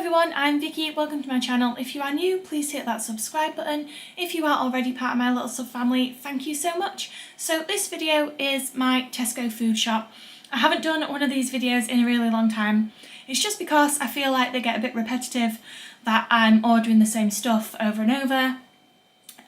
everyone, I'm Vicky, welcome to my channel. If you are new, please hit that subscribe button. If you are already part of my little sub family, thank you so much. So this video is my Tesco food shop. I haven't done one of these videos in a really long time. It's just because I feel like they get a bit repetitive, that I'm ordering the same stuff over and over.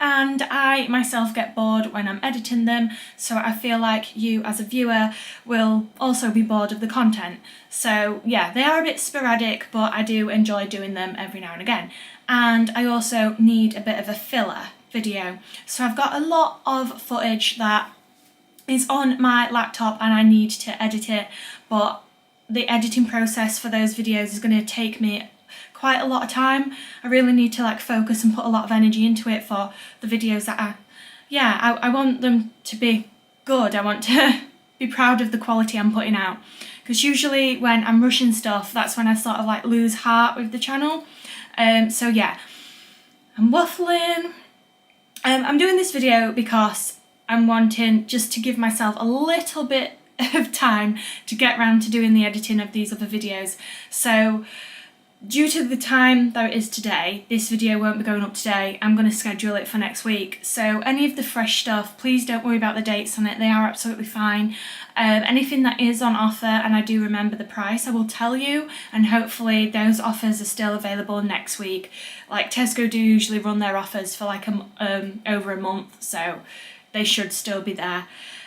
And I myself get bored when I'm editing them, so I feel like you as a viewer will also be bored of the content. So yeah, they are a bit sporadic, but I do enjoy doing them every now and again. And I also need a bit of a filler video. So I've got a lot of footage that is on my laptop and I need to edit it, but the editing process for those videos is going to take me quite a lot of time. I really need to focus and put a lot of energy into it for the videos that I want them to be good. I want to be proud of the quality I'm putting out, because usually when I'm rushing stuff, that's when I sort of lose heart with the channel. So yeah, I'm waffling. I'm doing this video because I'm wanting just to give myself a little bit of time to get around to doing the editing of these other videos. So due to the time that it is today, this video won't be going up today. I'm going to schedule it for next week. So any of the fresh stuff, please don't worry about the dates on it. They are absolutely fine. Anything that is on offer, and I do remember the price, I will tell you. And hopefully those offers are still available next week. Tesco do usually run their offers for over a month, so they should still be there.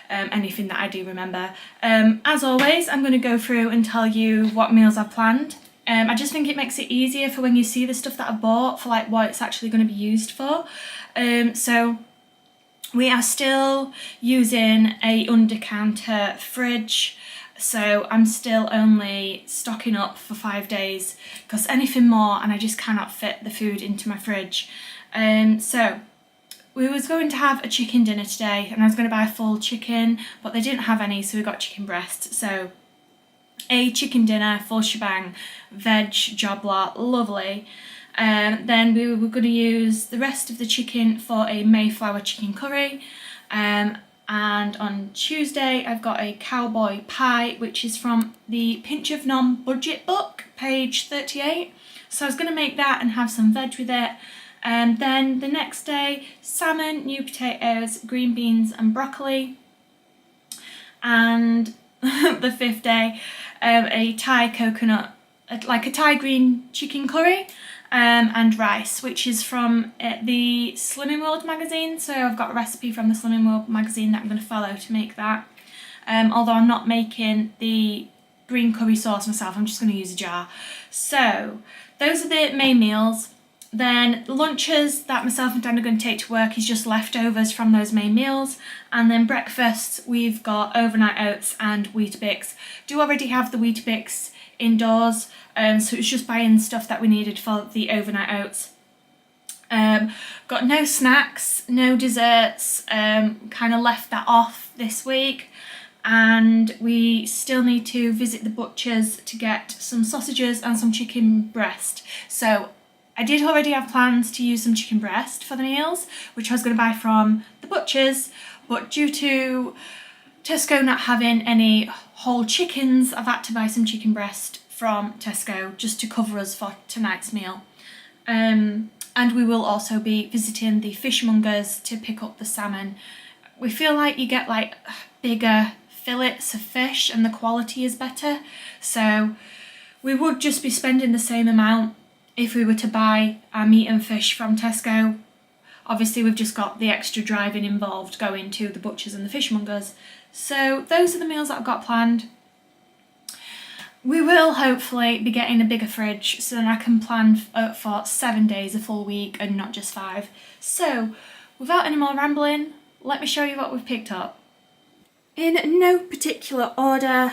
Anything that I do remember. As always, I'm going to go through and tell you what meals I've planned. I just think it makes it easier for when you see the stuff that I bought for what it's actually going to be used for. So we are still using a under-counter fridge, so I'm still only stocking up for 5 days, because anything more and I just cannot fit the food into my fridge. So we was going to have a chicken dinner today and I was going to buy a full chicken, but they didn't have any, so we got chicken breast. So a chicken dinner, full shebang, veg, job lot, lovely. Then we were going to use the rest of the chicken for a Mayflower chicken curry. And on Tuesday I've got a cowboy pie, which is from the Pinch of Nom budget book, page 38. So I was going to make that and have some veg with it. And then the next day, salmon, new potatoes, green beans and broccoli. And the fifth day, a Thai coconut, a Thai green chicken curry, and rice, which is from the Slimming World magazine. So I've got a recipe from the Slimming World magazine that I'm going to follow to make that. Although I'm not making the green curry sauce myself, I'm just going to use a jar. So those are the main meals. Then lunches that myself and Dan are going to take to work is just leftovers from those main meals. And then breakfast, we've got overnight oats and Weetabix. Do already have the Weetabix indoors, so it's just buying stuff that we needed for the overnight oats. Got no snacks, no desserts, kind of left that off this week. And we still need to visit the butcher's to get some sausages and some chicken breast. So I did already have plans to use some chicken breast for the meals, which I was going to buy from the butcher's, but due to Tesco not having any whole chickens, I've had to buy some chicken breast from Tesco just to cover us for tonight's meal. And we will also be visiting the fishmongers to pick up the salmon. We feel like you get bigger fillets of fish and the quality is better, so we would just be spending the same amount if we were to buy our meat and fish from Tesco. Obviously we've just got the extra driving involved going to the butchers and the fishmongers. So those are the meals that I've got planned. We will hopefully be getting a bigger fridge so then I can plan for 7 days, a full week, and not just 5. So without any more rambling, let me show you what we've picked up. In no particular order,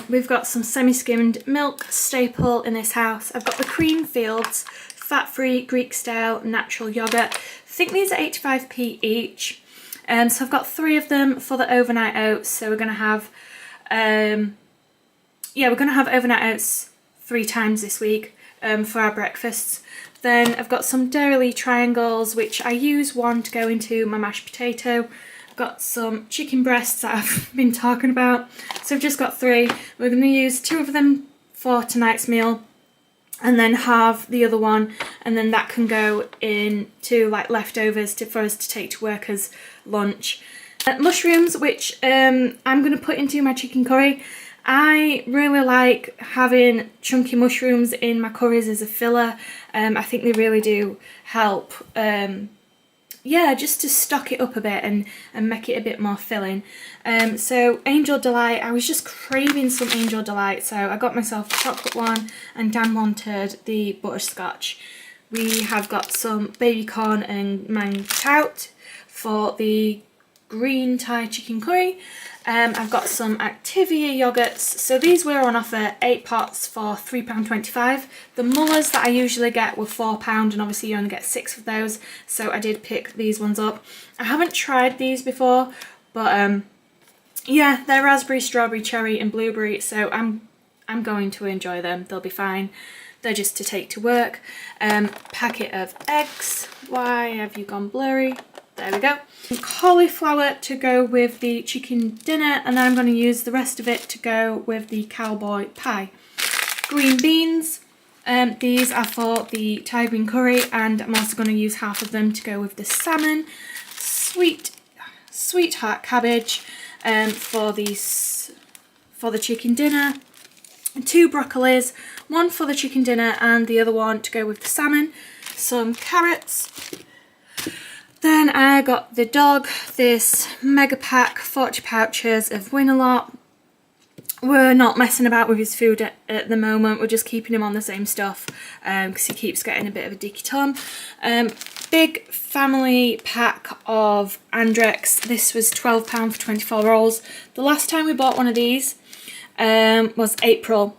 we've got some semi-skimmed milk, staple in this house. I've got the Creamfields fat-free Greek-style natural yogurt. I think these are 85p each. So I've got 3 of them for the overnight oats. So we're going to have, overnight oats 3 times this week for our breakfasts. Then I've got some Dairy triangles, which I use one to go into my mashed potato. Got some chicken breasts that I've been talking about, so I've just got 3. We're going to use 2 of them for tonight's meal, and then have the other one, and then that can go into like leftovers for us to take to work as lunch. Mushrooms, which I'm going to put into my chicken curry. I really like having chunky mushrooms in my curries as a filler. I think they really do help, yeah, just to stock it up a bit and make it a bit more filling. So Angel Delight, I was just craving some Angel Delight, so I got myself the chocolate one, and Dan wanted the butterscotch. We have got some baby corn and mang tout for the green Thai chicken curry. I've got some Activia yogurts. So these were on offer, 8 pots for £3.25. The mullers that I usually get were £4, and obviously you only get 6 of those, so I did pick these ones up. I haven't tried these before, but yeah, they're raspberry, strawberry, cherry and blueberry, so I'm going to enjoy them. They'll be fine. They're just to take to work. Packet of eggs. Why have you gone blurry? There we go. Cauliflower to go with the chicken dinner, and then I'm going to use the rest of it to go with the cowboy pie. Green beans. These are for the Thai green curry, and I'm also going to use half of them to go with the salmon. Sweetheart cabbage for the chicken dinner. 2 broccolis, one for the chicken dinner and the other one to go with the salmon. Some carrots. Then I got the dog this mega pack, 40 pouches of Win-A-Lot. We're not messing about with his food at the moment, we're just keeping him on the same stuff because he keeps getting a bit of a dicky tum. Big family pack of Andrex. This was £12 for 24 rolls. The last time we bought one of these was April.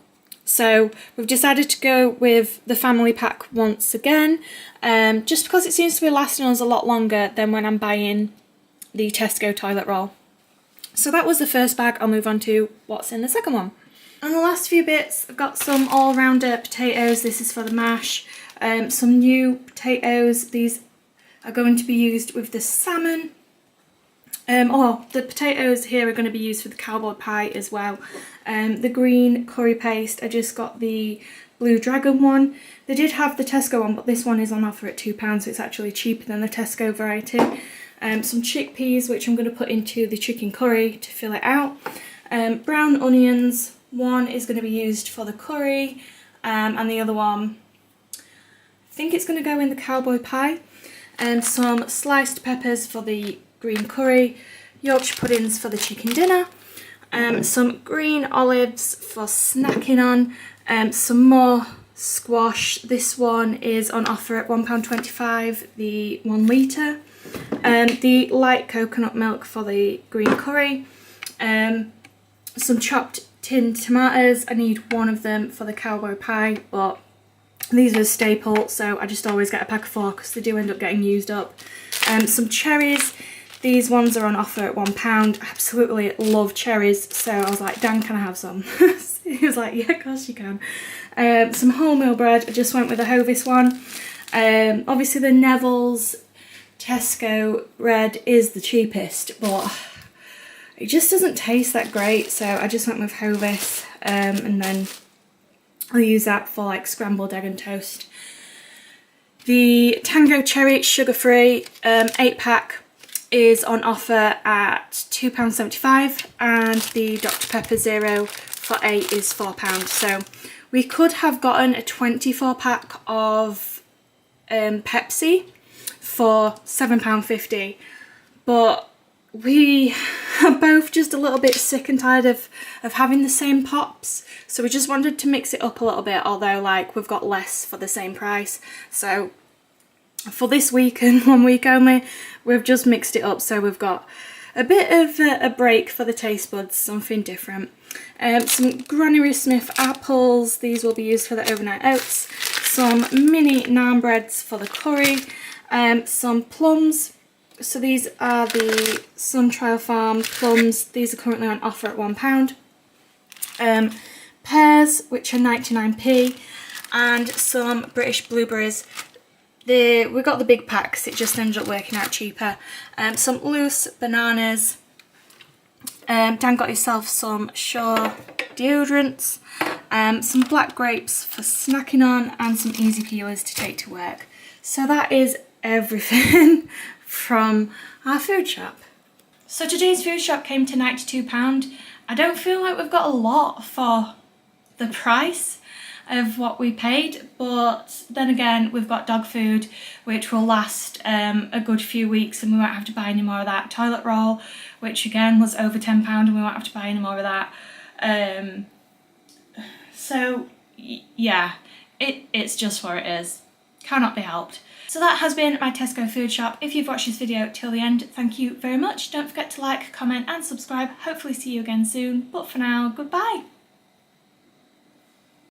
So we've decided to go with the family pack once again, just because it seems to be lasting us a lot longer than when I'm buying the Tesco toilet roll. So that was the first bag. I'll move on to what's in the second one. And the last few bits, I've got some all-rounder potatoes. This is for the mash. Some new potatoes. These are going to be used with the salmon. The potatoes here are going to be used for the cowboy pie as well. The green curry paste, I just got the Blue Dragon one. They did have the Tesco one, but this one is on offer at £2, so it's actually cheaper than the Tesco variety. Some chickpeas, which I'm going to put into the chicken curry to fill it out. Brown onions, one is going to be used for the curry, and the other one, I think it's going to go in the cowboy pie. Some sliced peppers for the green curry, Yorkshire puddings for the chicken dinner, some green olives for snacking on, some more squash. This one is on offer at £1.25, the 1 litre, the light coconut milk for the green curry, some chopped tinned tomatoes. I need one of them for the cowboy pie, but these are a staple, so I just always get a pack of 4 because they do end up getting used up. Some cherries. These ones are on offer at £1. I absolutely love cherries, so I was like, Dan, can I have some? He was like, yeah, of course you can. Some wholemeal bread. I just went with the Hovis one. Obviously the Neville's Tesco bread is the cheapest, but it just doesn't taste that great, so I just went with Hovis, and then I'll use that for like scrambled egg and toast. The Tango Cherry sugar-free 8-pack is on offer at £2.75, and the Dr Pepper Zero for 8 is £4. So we could have gotten a 24-pack of Pepsi for £7.50, but we are both just a little bit sick and tired of having the same pops, so we just wanted to mix it up a little bit, although like we've got less for the same price. So for this week and 1 week only, we've just mixed it up, so we've got a bit of a break for the taste buds, something different. Some Granny Smith apples. These will be used for the overnight oats. Some mini naan breads for the curry. Some plums. So these are the Sun Trial Farm plums. These are currently on offer at £1. Pears, which are 99p, and some British blueberries. We got the big packs, it just ended up working out cheaper. Some loose bananas. Dan got himself some Shaw deodorants. some black grapes for snacking on, and some easy peelers to take to work. So that is everything from our food shop. So today's food shop came to £92. I don't feel like we've got a lot for the price of what we paid, but then again we've got dog food which will last a good few weeks and we won't have to buy any more of that. Toilet roll, which again was over £10, and we won't have to buy any more of that. So yeah, it's just what it is. Cannot be helped. So that has been my Tesco food shop. If you've watched this video till the end, thank you very much. Don't forget to like, comment and subscribe. Hopefully see you again soon, but for now, goodbye.